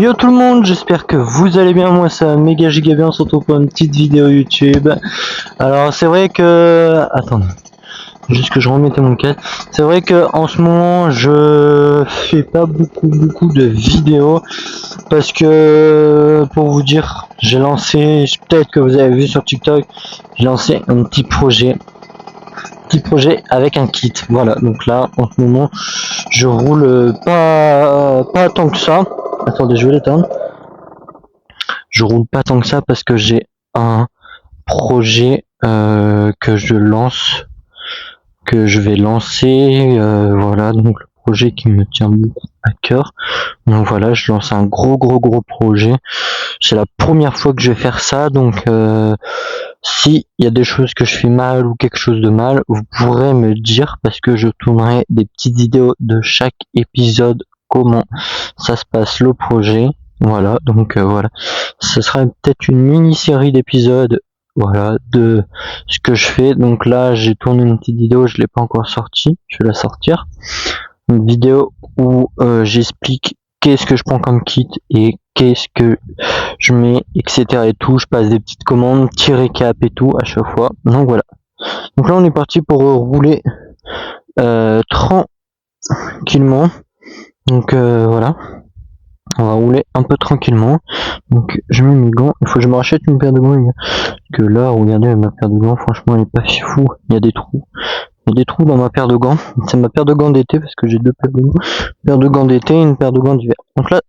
Yo tout le monde, j'espère que vous allez bien. Moi ça méga giga bien, on se retrouve pour une petite vidéo YouTube. Alors c'est vrai que... Attendez, juste que je remette mon casque. C'est vrai que en ce moment je fais pas beaucoup de vidéos parce que, pour vous dire, j'ai lancé, peut-être que vous avez vu sur TikTok, j'ai lancé un petit projet avec un kit. Voilà, donc là en ce moment je roule pas tant que ça. Attendez, je vais l'éteindre. Je roule pas tant que ça parce que j'ai un projet que je vais lancer. Voilà, donc le projet qui me tient beaucoup à cœur. Donc voilà, je lance un gros projet. C'est la première fois que je vais faire ça, donc si il y a des choses que je fais mal ou quelque chose de mal, vous pourrez me dire, parce que je tournerai des petites vidéos de chaque épisode, comment ça se passe le projet. Voilà, donc voilà, ce sera peut-être une mini-série d'épisodes, voilà, de ce que je fais. Donc là, j'ai tourné une petite vidéo, je l'ai pas encore sortie, je vais la sortir. Une vidéo où j'explique qu'est-ce que je prends comme kit et qu'est-ce que je mets, etc. et tout. Je passe des petites commandes, petit récap et tout à chaque fois. Donc voilà. Donc là, on est parti pour rouler tranquillement. Donc voilà. On va rouler un peu tranquillement. Donc je mets mes gants. Il faut que je me rachète une paire de gants, les gars. Parce que là, regardez, ma paire de gants, franchement, elle est pas fou. Il y a des trous. Il y a des trous dans ma paire de gants. C'est ma paire de gants d'été parce que j'ai deux paires de gants. Une paire de gants d'été et une paire de gants d'hiver. Donc là,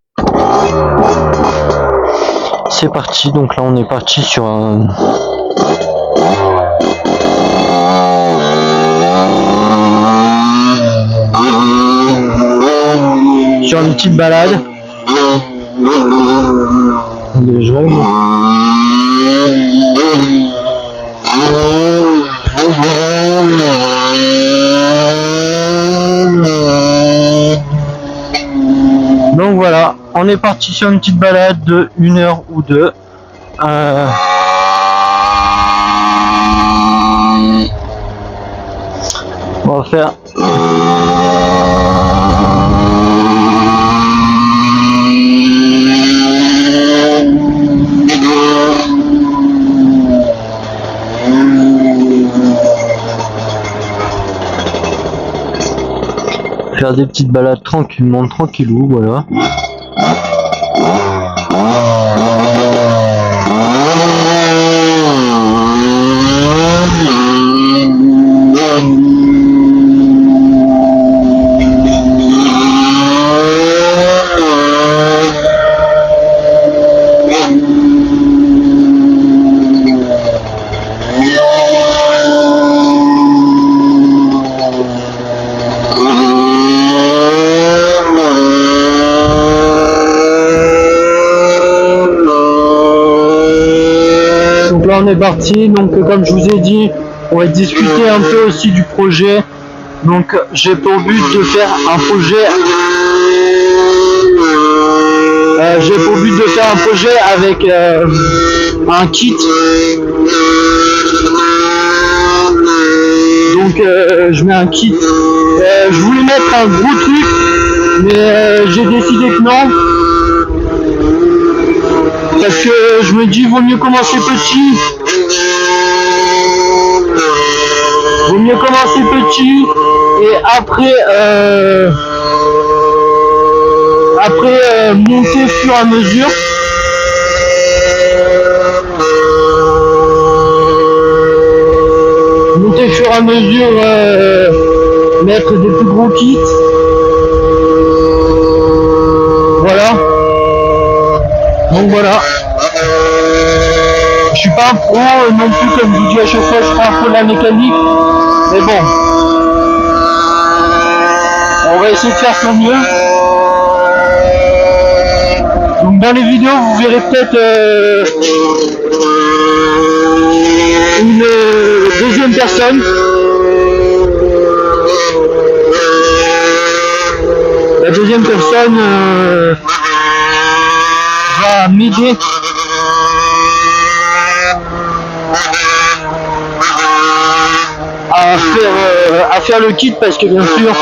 c'est parti. Donc là, on est parti sur un... sur une petite balade. Je vais... Donc voilà, on est parti sur une petite balade de 1 heure ou 2. On va faire... faire des petites balades tranquillou, voilà. On est parti, donc comme je vous ai dit, on va discuter un peu aussi du projet. Donc j'ai pour but de faire un projet avec un kit. Donc je mets un kit. Je voulais mettre un gros truc, mais j'ai décidé que non. Parce que je me dis, vaut mieux commencer petit. Et après monter au fur et à mesure. Mettre des plus gros kits. Voilà. Donc voilà. Je suis pas un pro non plus, comme je vous dis à chaque fois, je suis pas un pro de la mécanique. Mais bon. On va essayer de faire son mieux. Donc dans les vidéos, vous verrez peut-être une deuxième personne. La deuxième personne va m'aider à faire le kit, parce que bien sûr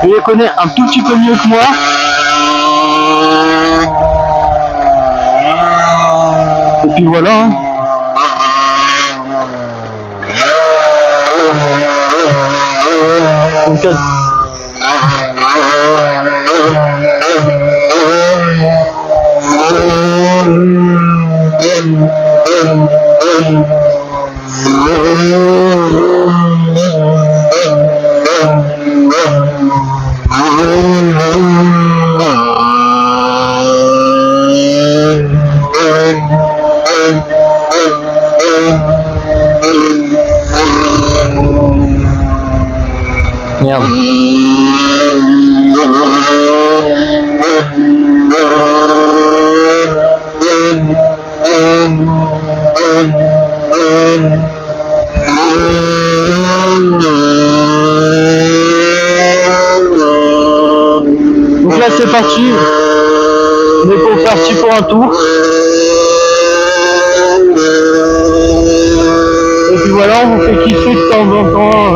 Je les connais un tout petit peu mieux que moi. Et puis voilà. Donc, merde. Donc là c'est parti, on est parti pour un tour. Et puis voilà, on vous fait kiffer de temps en temps.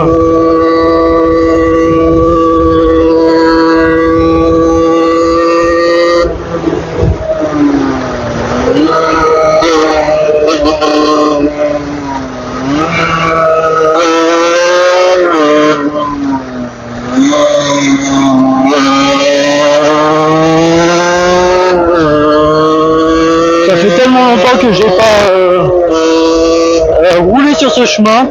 Ça fait tellement longtemps que j'ai pas roulé sur ce chemin.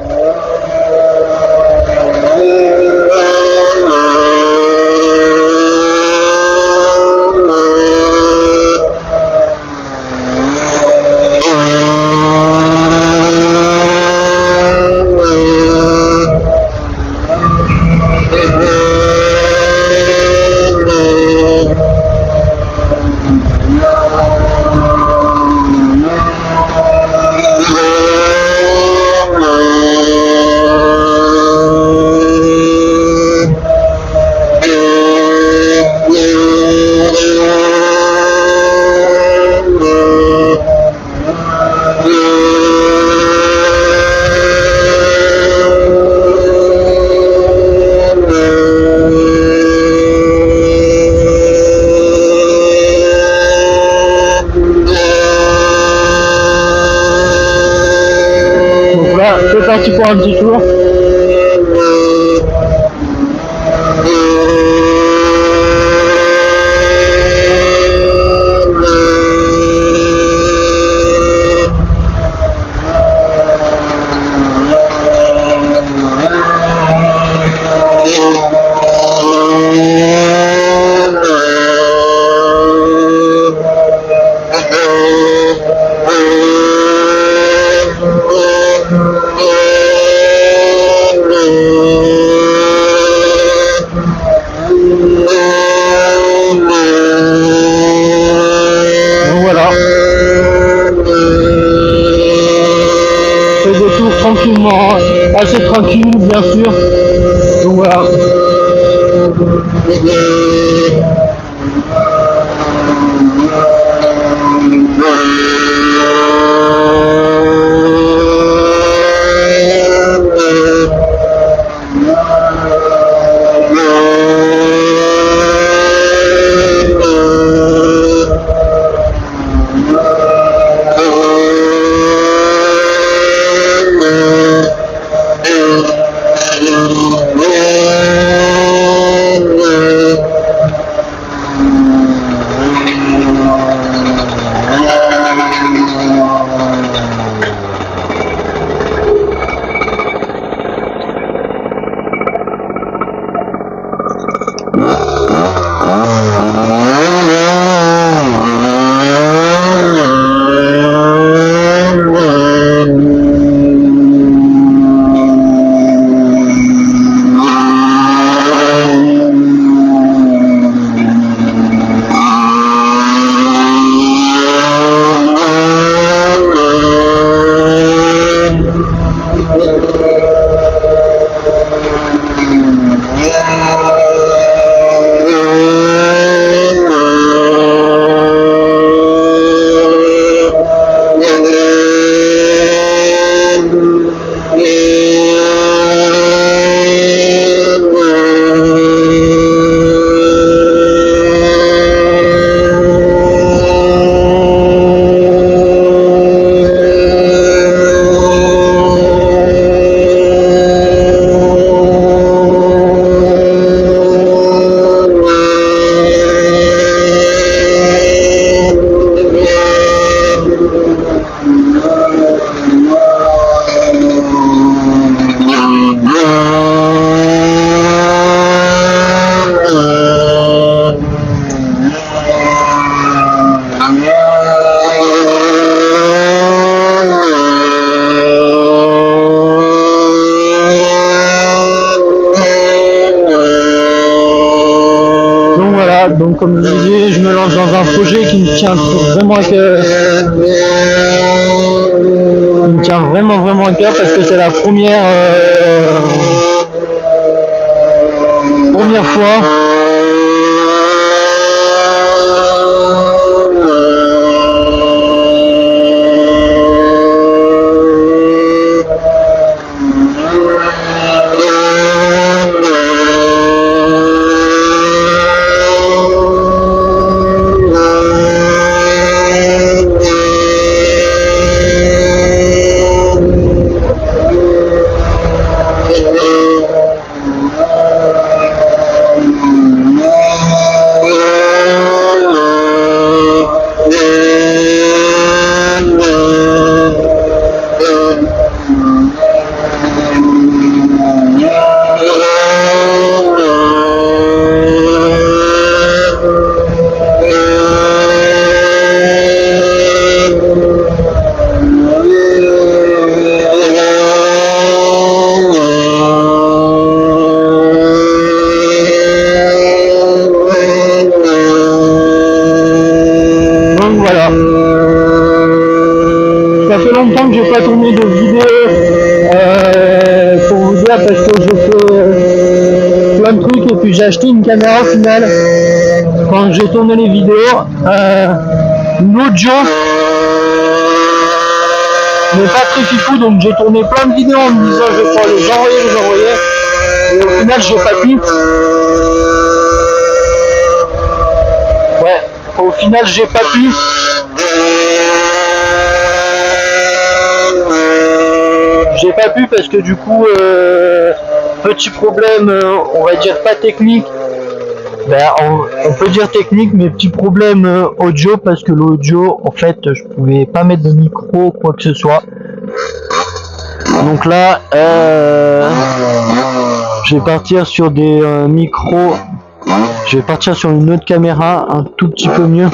C'est parti pour un petit tour. Tranquillement, assez tranquille bien sûr. Donc voilà. projet qui me tient vraiment à cœur. Il me tient vraiment à cœur parce que c'est la première fois ça fait longtemps que j'ai pas tourné de vidéo pour vous dire parce que je fais plein de trucs et puis j'ai acheté une caméra au final quand j'ai tourné les vidéos. L'audio n'est pas très fifou donc j'ai tourné plein de vidéos en me disant je vais pouvoir les envoyer et au final j'ai pas pu. Ouais, au final j'ai pas pu. J'ai pas pu parce que du coup, petit problème, on va dire pas technique, on peut dire technique, mais petit problème audio parce que l'audio, en fait, je pouvais pas mettre de micro, quoi que ce soit. Donc là, je vais partir sur des micros, je vais partir sur une autre caméra, un tout petit peu mieux.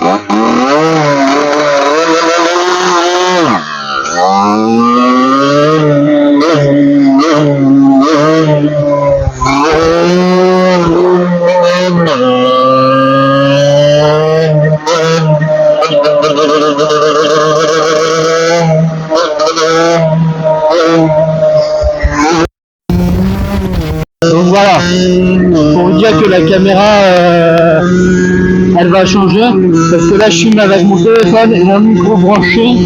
Donc voilà, pour vous dire que la caméra elle va changer parce que là je filme avec mon téléphone et mon micro branché.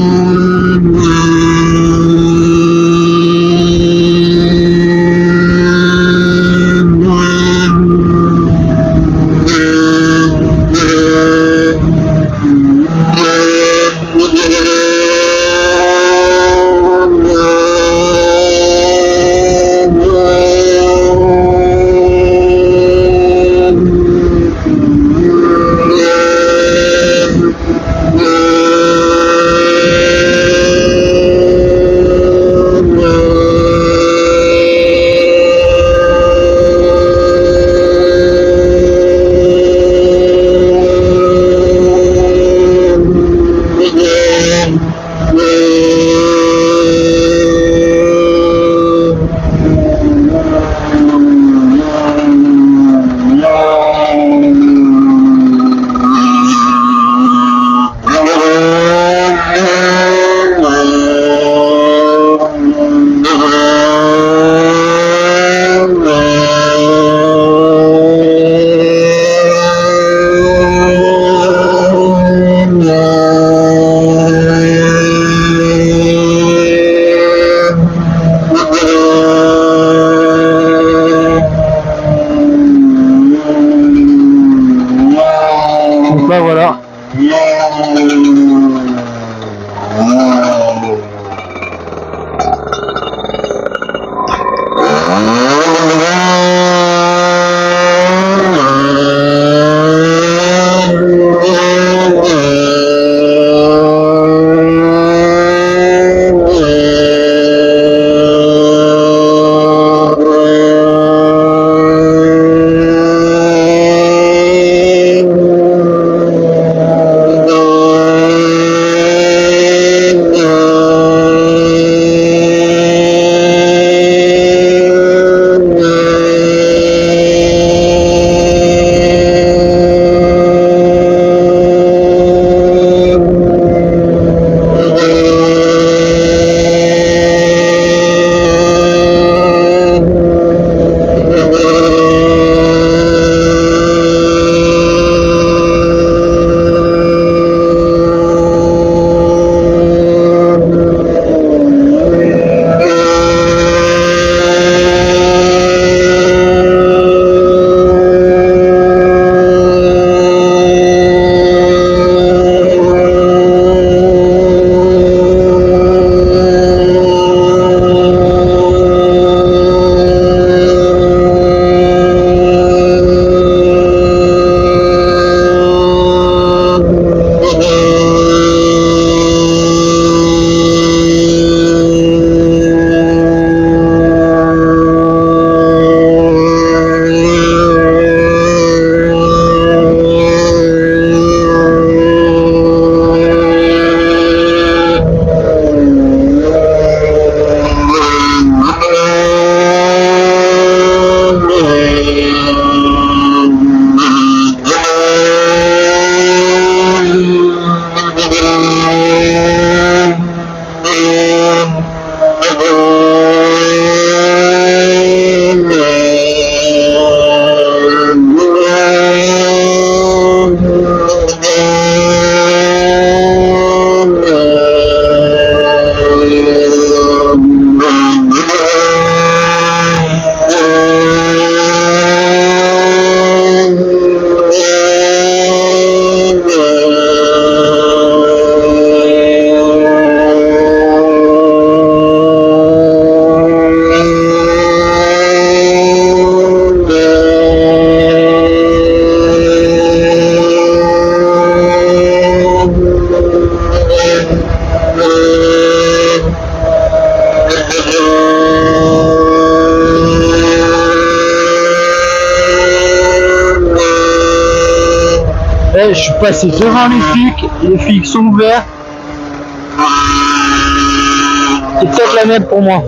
Voilà. passer devant les flics sont ouverts. C'est peut-être la même pour moi.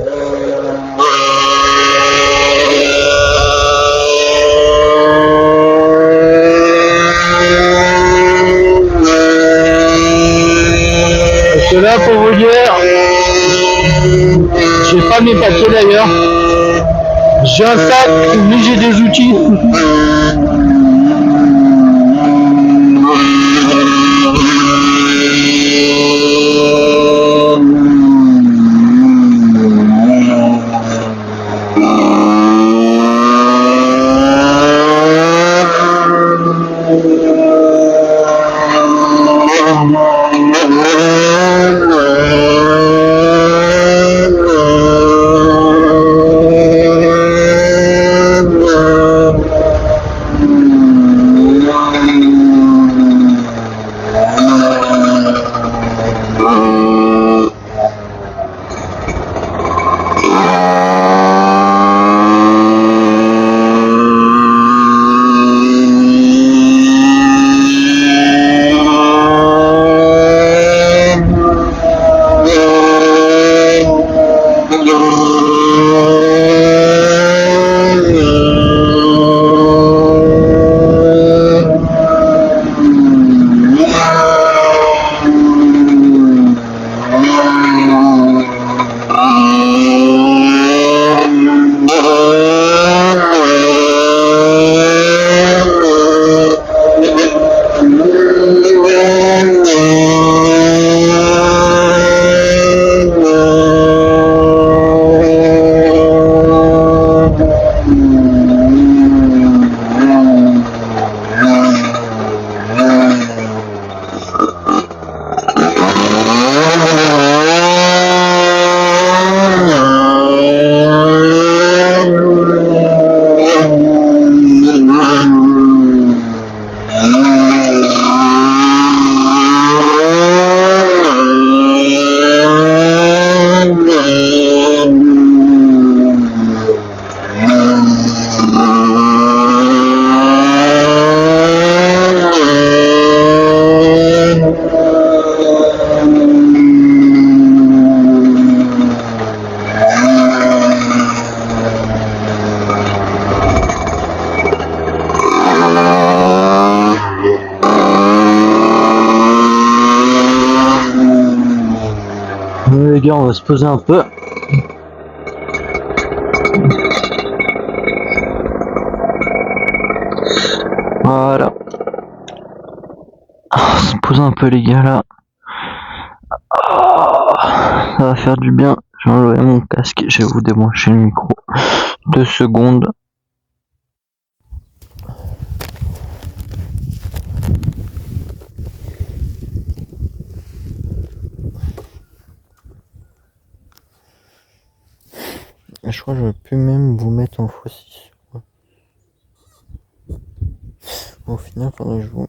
Parce que là, pour vous dire, j'ai pas mes papiers d'ailleurs. J'ai un sac, mais j'ai des outils. Les gars, on va se poser un peu. Voilà. On se pose un peu les gars là. Ça va faire du bien. Je vais enlever mon casque, je vais vous débrancher le micro. 2 secondes. Je crois que je vais plus même vous mettre en x6. Au final, faudrait que je vous...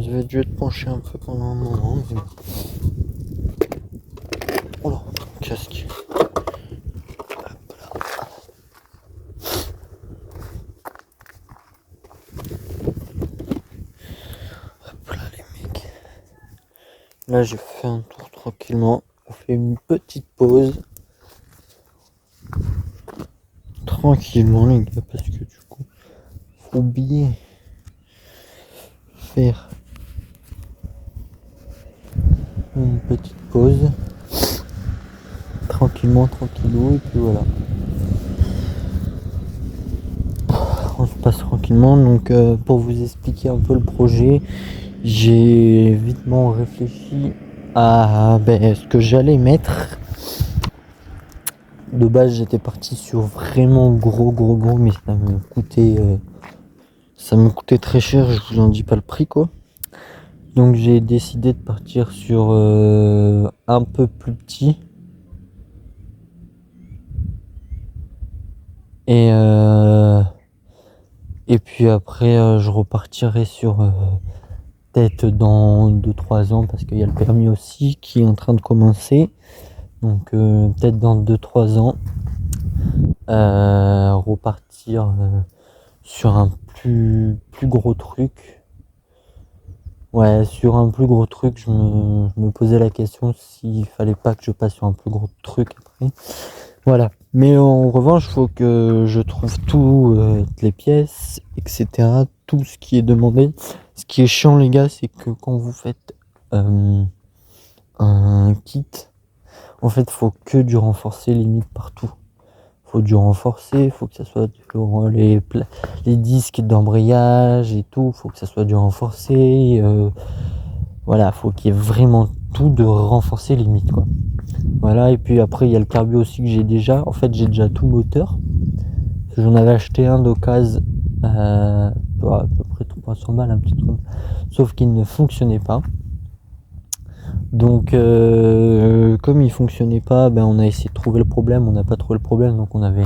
je vais dû être penché un peu pendant un moment. Mais... oh là, casque. Hop là. Hop là les mecs. Là j'ai fait un tour tranquillement. On fait une petite pause. Tranquillement les gars, parce que du coup, faut bien faire une petite pause. Tranquillement, tranquillou, et puis voilà. On se passe tranquillement. Donc pour vous expliquer un peu le projet, j'ai vitement réfléchi à ce que j'allais mettre. De base j'étais parti sur vraiment gros, mais ça me coûtait très cher, je vous en dis pas le prix quoi. Donc j'ai décidé de partir sur un peu plus petit. Et puis après je repartirai sur peut-être dans 2-3 ans, parce qu'il y a le permis aussi qui est en train de commencer. Donc peut-être dans 2-3 ans repartir sur un plus gros truc. Ouais, sur un plus gros truc, je me posais la question s'il fallait pas que je passe sur un plus gros truc après. Voilà. Mais en revanche, faut que je trouve toutes les pièces, etc. Tout ce qui est demandé. Ce qui est chiant, les gars, c'est que quand vous faites un kit, en fait, faut que du renforcé limite partout. Faut du renforcé, faut que ça soit les disques d'embrayage et tout, faut que ça soit du renforcé. Voilà, faut qu'il y ait vraiment tout de renforcé limite quoi. Voilà, et puis après il y a le carbu aussi que j'ai déjà. En fait, j'ai déjà tout moteur. J'en avais acheté un d'occasion à peu près 300 balles, un petit truc. Sauf qu'il ne fonctionnait pas. Donc comme il fonctionnait pas, ben on a essayé de trouver le problème, on n'a pas trouvé le problème, donc on avait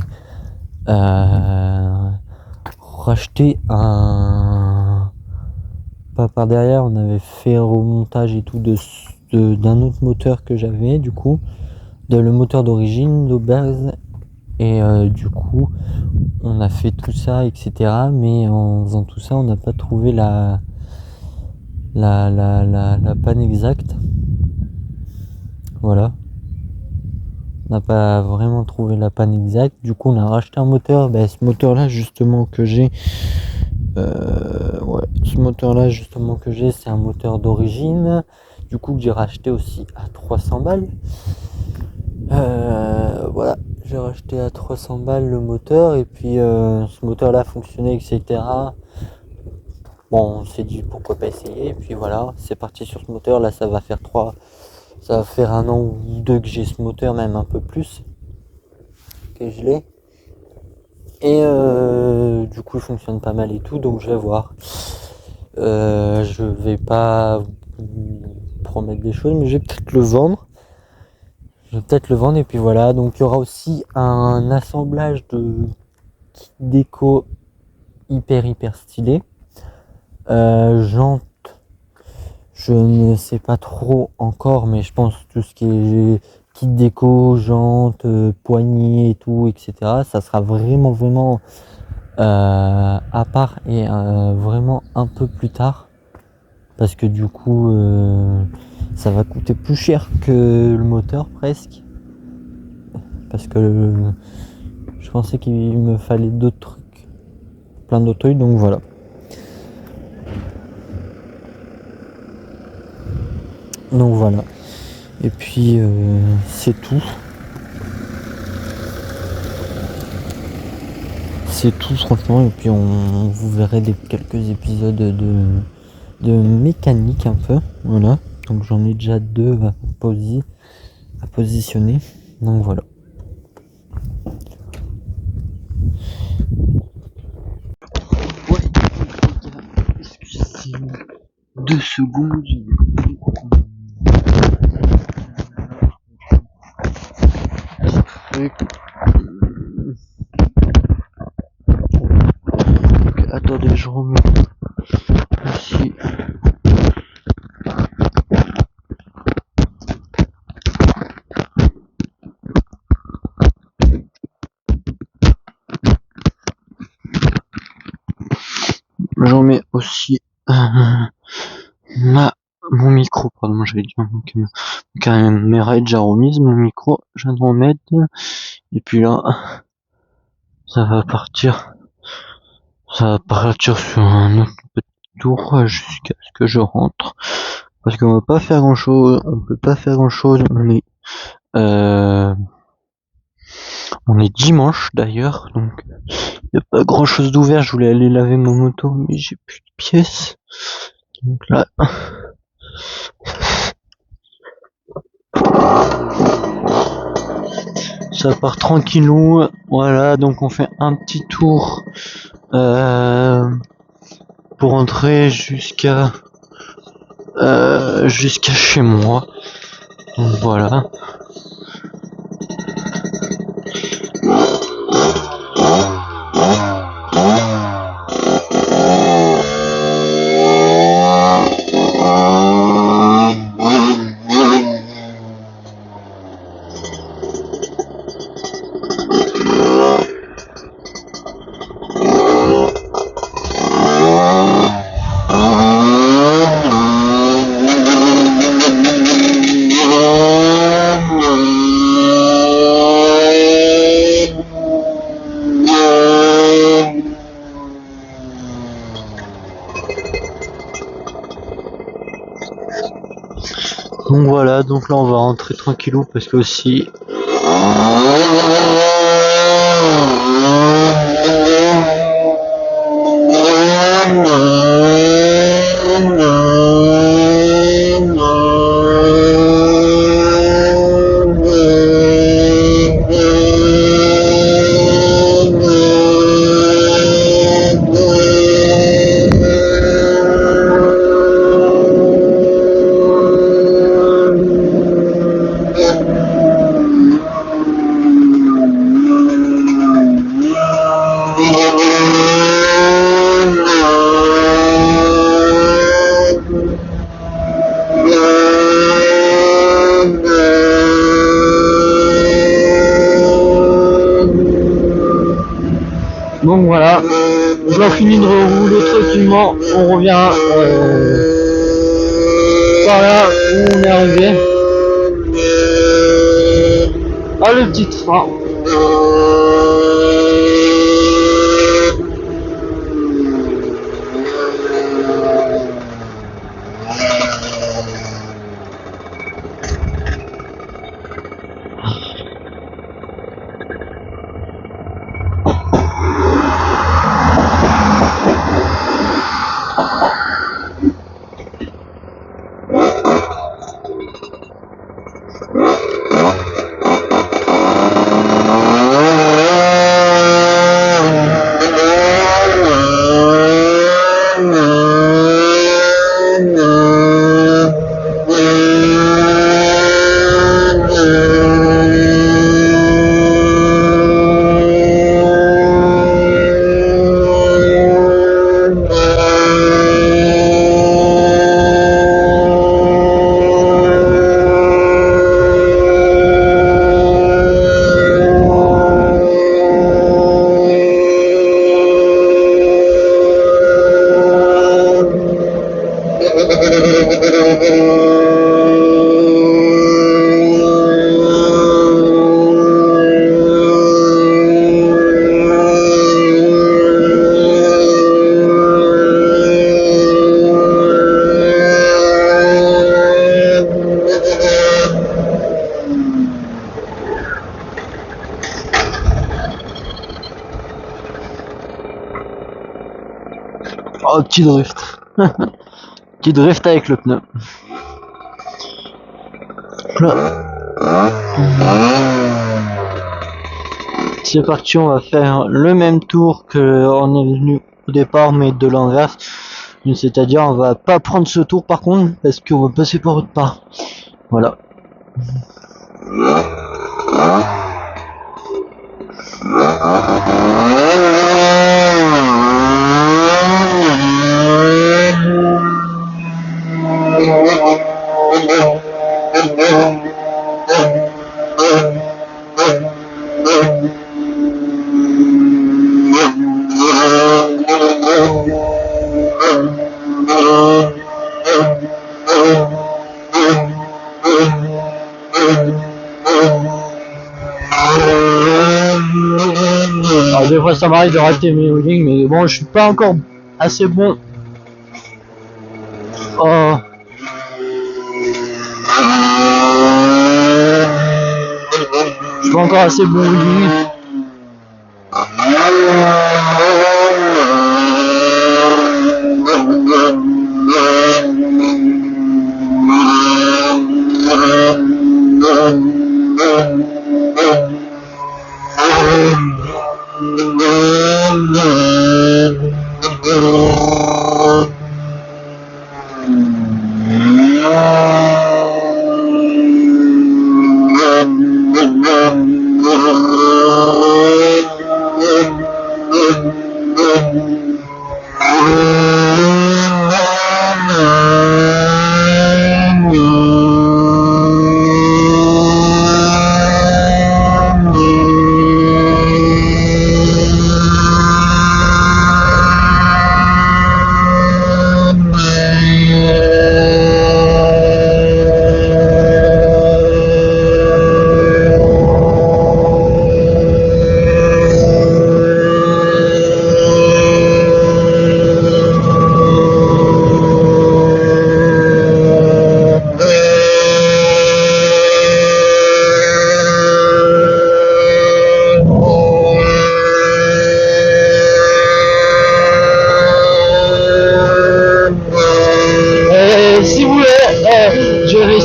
racheté un pas par derrière, on avait fait un remontage et tout d'un autre moteur que j'avais du coup, le moteur d'origine d'Auberge, et du coup on a fait tout ça etc, mais en faisant tout ça on n'a pas trouvé la panne exacte. Voilà, on n'a pas vraiment trouvé la panne exacte, du coup on a racheté un moteur. Ce moteur là justement que j'ai, c'est un moteur d'origine, du coup que j'ai racheté aussi à 300 balles. Voilà, j'ai racheté à 300 balles le moteur, et puis ce moteur là fonctionnait etc. Bon, on s'est dit pourquoi pas essayer, et puis voilà, c'est parti sur ce moteur là. Ça va faire 1 an ou 2 que j'ai ce moteur, même un peu plus que je l'ai, et du coup il fonctionne pas mal et tout, donc je vais voir. Je vais pas vous promettre des choses, mais je vais peut-être le vendre. Et puis voilà. Donc il y aura aussi un assemblage de kit déco hyper stylé. Jantes, je ne sais pas trop encore, mais je pense tout ce qui est kit déco, jantes, poignées et tout, etc. Ça sera vraiment à part, et vraiment un peu plus tard, parce que du coup ça va coûter plus cher que le moteur presque, parce que je pensais qu'il me fallait plein d'autres trucs, donc voilà. Et puis c'est tout franchement. Et puis vous verrez quelques épisodes de mécanique un peu, voilà. Donc j'en ai déjà 2 à positionner, donc voilà. Ouais, excusez 2 secondes. Attendez, je remets ici. J'en mets aussi mon micro, pardon, j'avais dit ma caméra est déjà remise, mon micro, je viens de remettre, et puis là, ça va partir sur un autre petit tour jusqu'à ce que je rentre, parce qu'on peut pas faire grand chose, on est dimanche d'ailleurs, donc il y a pas grand chose d'ouvert. Je voulais aller laver mon moto, mais j'ai plus de pièces, donc là ça part tranquillou. Voilà, donc on fait un petit tour pour entrer jusqu'à chez moi. Donc voilà. Donc voilà, donc là on va rentrer tranquillou parce que aussi donc voilà, j'en finis de rouler tranquillement, on revient par là où on est arrivé. Ah, le petit train. Oh, petit drift. Petit drift avec le pneu. Là. C'est parti, on va faire le même tour que on est venu au départ, mais de l'inverse. C'est-à-dire, on va pas prendre ce tour par contre, parce qu'on va passer par autre part. Voilà. Alors des fois ça m'arrive de rater mes wheelings, mais bon, je suis pas encore assez bon. Oh. Je suis pas encore assez bon wheeling.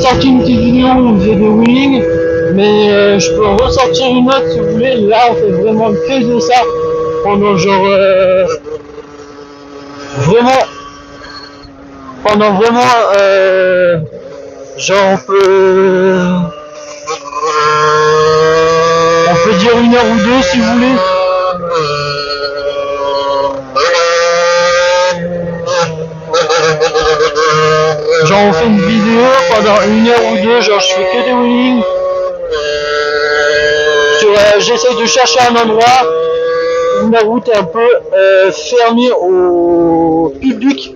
sorti une petite vidéo où on faisait des wheelings, mais je peux en ressortir une autre si vous voulez. Là on fait vraiment que de ça pendant genre vraiment pendant vraiment genre on peut dire 1 heure ou 2 si vous voulez. Genre on fait une vidéo pendant 1 heure ou 2, genre je fais que des wheelings. J'essaye de chercher un endroit où la route est un peu fermée au public.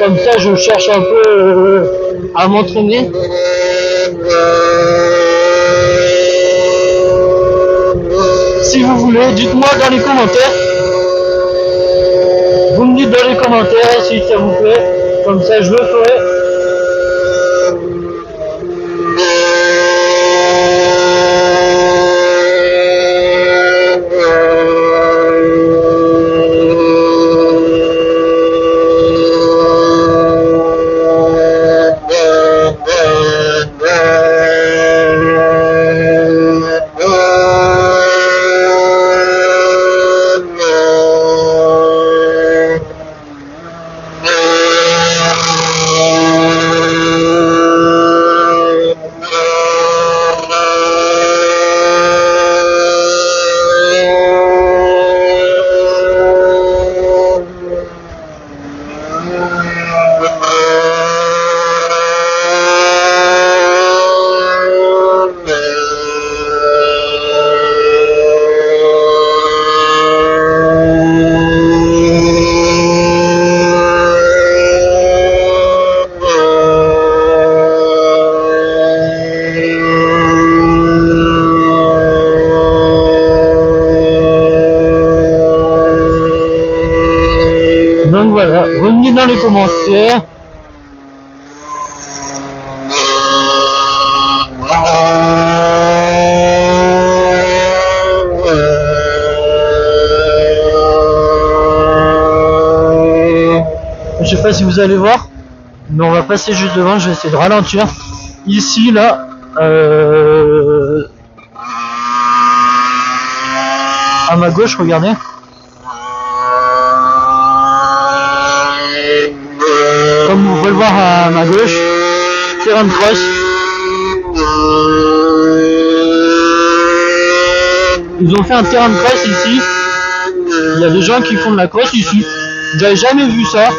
Comme ça je cherche un peu à m'entraîner. Si vous voulez, dites-moi dans les commentaires. Vous me dites dans les commentaires si ça vous plaît. Comme ça je le ferai. Donc voilà, revenez dans les commentaires. Je sais pas si vous allez voir, mais on va passer juste devant, je vais essayer de ralentir. Ici, là, à ma gauche, regardez. Comme vous pouvez le voir à ma gauche, terrain de cross. Ils ont fait un terrain de cross ici. Il y a des gens qui font de la cross ici. J'avais jamais vu ça.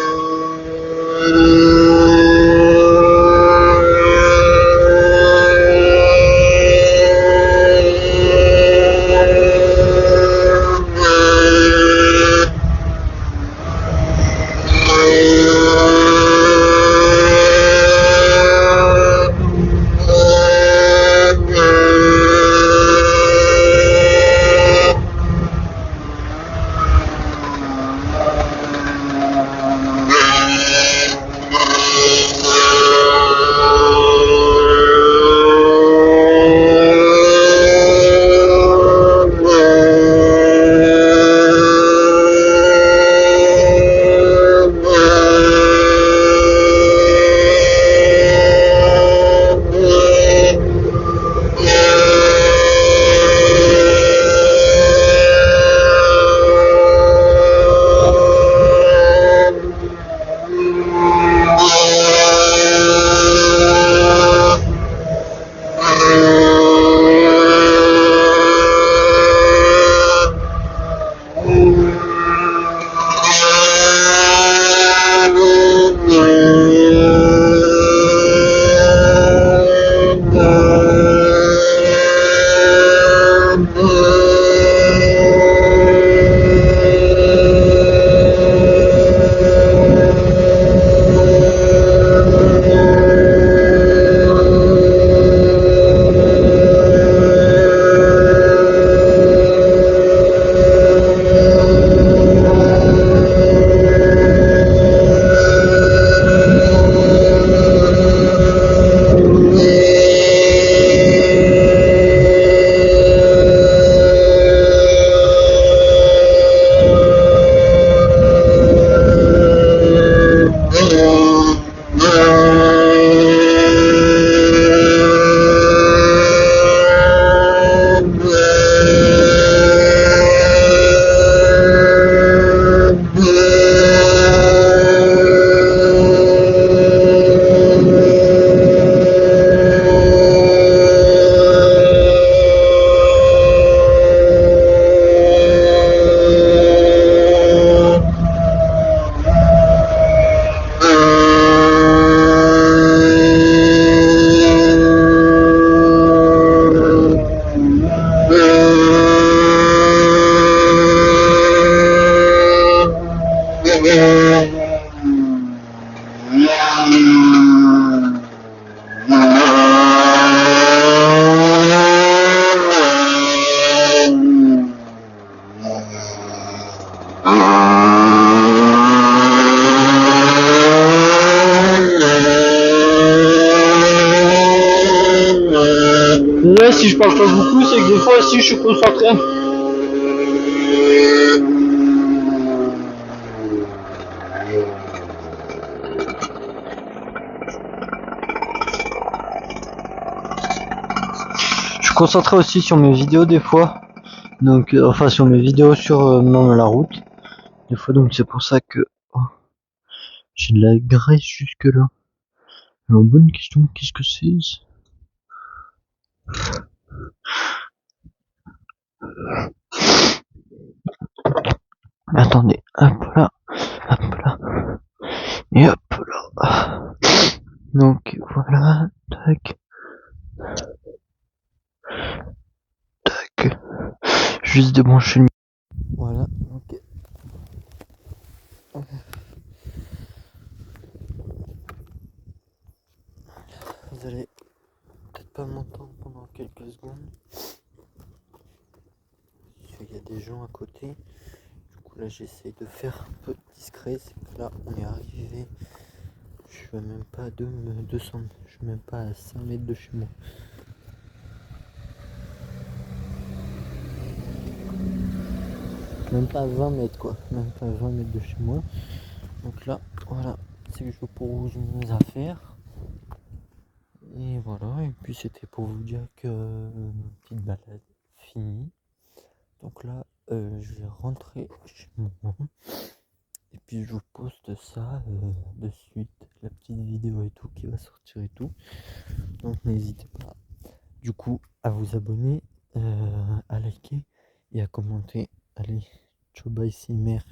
si je parle pas beaucoup, c'est que des fois si je suis concentré. Je suis concentré aussi sur mes vidéos des fois. Donc enfin sur mes vidéos sur non, la route. Des fois donc c'est pour ça que j'ai de la graisse jusque là. Alors bonne question, qu'est-ce que c'est? Attendez, hop là, et hop là. Donc voilà, tac, tac. Juste débrancher le micro. Voilà, ok. Vous allez peut-être pas m'entendre pendant quelques secondes. Parce qu'il y a des gens à côté. Du coup là j'essaye de faire un peu discret. C'est que là on est arrivé. Je suis même pas à 200, je suis même pas à 5 mètres de chez moi. Même pas à 20 mètres quoi. Même pas à 20 mètres de chez moi. Donc là, voilà, c'est que je pose mes affaires. Et voilà, et puis c'était pour vous dire que ma petite balade finie. Donc là, je vais rentrer chez moi. Et puis je vous poste ça de suite, la petite vidéo et tout qui va sortir et tout. Donc n'hésitez pas du coup à vous abonner, à liker et à commenter. Allez, ciao bye, c'est mère.